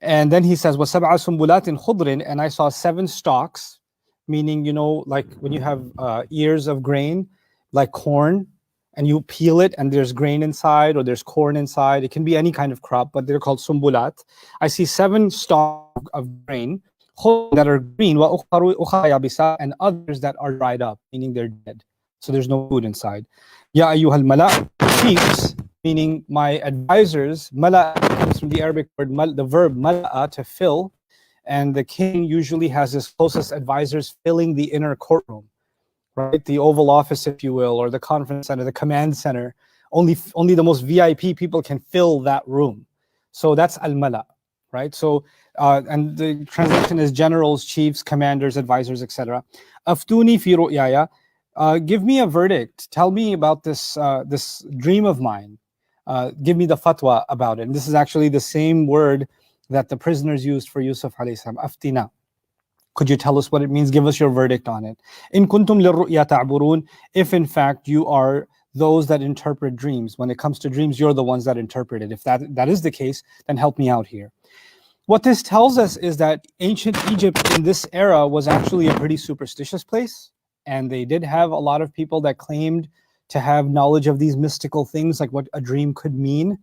And then he says, وَسَبْعَ سُنْبُلَاتٍ خُضْرٍ, and I saw 7 stalks, meaning, you know, like when you have ears of grain, like corn, and you peel it and there's grain inside or there's corn inside. It can be any kind of crop, but they're called sumbulat. I see 7 stalks of grain that are green, and others that are dried up, meaning they're dead. So there's no food inside. Ya ayyuhal mala, chiefs, meaning my advisors. Mala comes from the Arabic word, the verb mala'a, to fill. And the king usually has his closest advisors filling the inner courtroom, right? The Oval Office, if you will, or the conference center, the command center. Only the most VIP people can fill that room. So that's al-mala, right? So, and the translation is generals, chiefs, commanders, advisors, etc. Aftuni fi ru'yaya. Give me a verdict. Tell me about this this dream of mine. Give me the fatwa about it. And this is actually the same word that the prisoners used for Yusuf alayhi salam. Aftina. Could you tell us what it means? Give us your verdict on it. In kuntum lirru'ya ta'burun. If in fact you are those that interpret dreams. When it comes to dreams, you're the ones that interpret it. If that is the case, then help me out here. What this tells us is that ancient Egypt in this era was actually a pretty superstitious place. And they did have a lot of people that claimed to have knowledge of these mystical things, like what a dream could mean.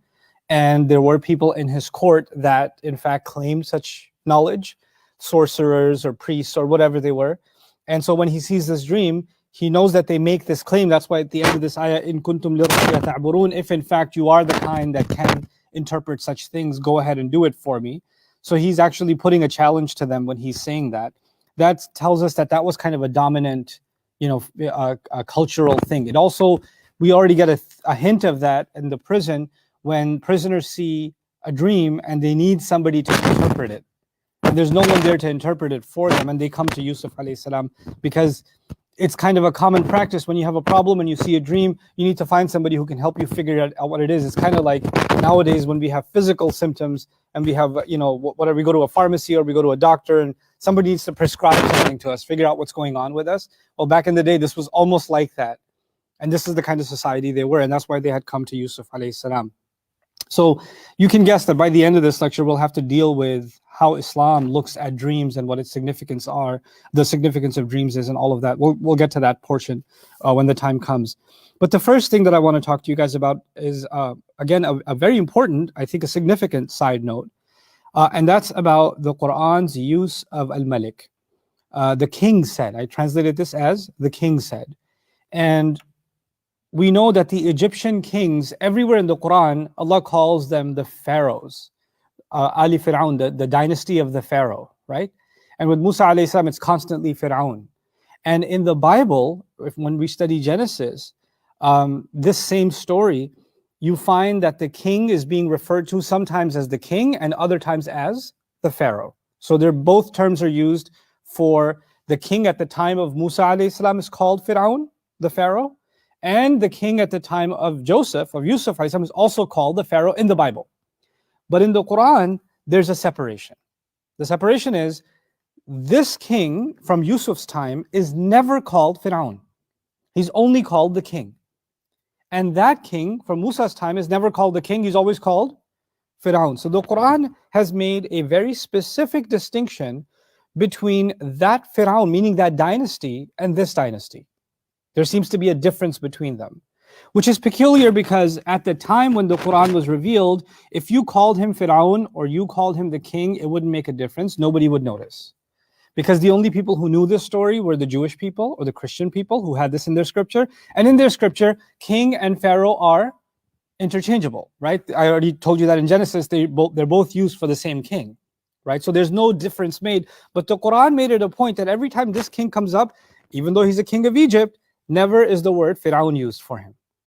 And there were people in his court that in fact claimed such knowledge, sorcerers or priests or whatever they were. And so when he sees this dream, he knows that they make this claim. That's why at the end of this ayah, in kuntum lirru'ya ta'burun, if in fact you are the kind that can interpret such things, go ahead and do it for me. So he's actually putting a challenge to them when he's saying that. That tells us that that was kind of a dominant, you know, a cultural thing. It also, we already get a hint of that in the prison when prisoners see a dream and they need somebody to interpret it. And there's no one there to interpret it for them, and they come to Yusuf alayhi salam because it's kind of a common practice when you have a problem and you see a dream, you need to find somebody who can help you figure out what it is. It's kind of like nowadays when we have physical symptoms and we have, you know, whatever, we go to a pharmacy or we go to a doctor and somebody needs to prescribe something to us, figure out what's going on with us. Well, back in the day, this was almost like that. And this is the kind of society they were, and that's why they had come to Yusuf alayhi salam. So you can guess that by the end of this lecture, we'll have to deal with how Islam looks at dreams and what its significance are, the significance of dreams is, and all of that. We'll get to that portion when the time comes. But the first thing that I want to talk to you guys about is, again, a very important, I think a significant side note, and that's about the Qur'an's use of al-Malik. The king said, I translated this as the king said. And we know that the Egyptian kings, everywhere in the Quran, Allah calls them the pharaohs. Ali Fir'aun, the dynasty of the pharaoh, right? And with Musa alayhi salam, it's constantly Fir'aun. And in the Bible, when we study Genesis, this same story, you find that the king is being referred to sometimes as the king and other times as the pharaoh. So both terms are used for the king at the time of Musa alayhi salam is called Fir'aun, the pharaoh. And the king at the time of Joseph, of Yusuf alayhi salam, is also called the pharaoh in the Bible. But in the Quran, there's a separation. The separation is, this king from Yusuf's time is never called Fir'aun. He's only called the king. And that king from Musa's time is never called the king, he's always called Fir'aun. So the Quran has made a very specific distinction between that Fir'aun, meaning that dynasty, and this dynasty. There seems to be a difference between them, which is peculiar because at the time when the Quran was revealed, if you called him Fir'aun or you called him the king, it wouldn't make a difference. Nobody would notice. Because the only people who knew this story were the Jewish people or the Christian people who had this in their scripture. And in their scripture, king and pharaoh are interchangeable, right? I already told you that in Genesis, they're both used for the same king, right? So there's no difference made. But the Quran made it a point that every time this king comes up, even though he's a king of Egypt, never is the word Fir'aun used for him.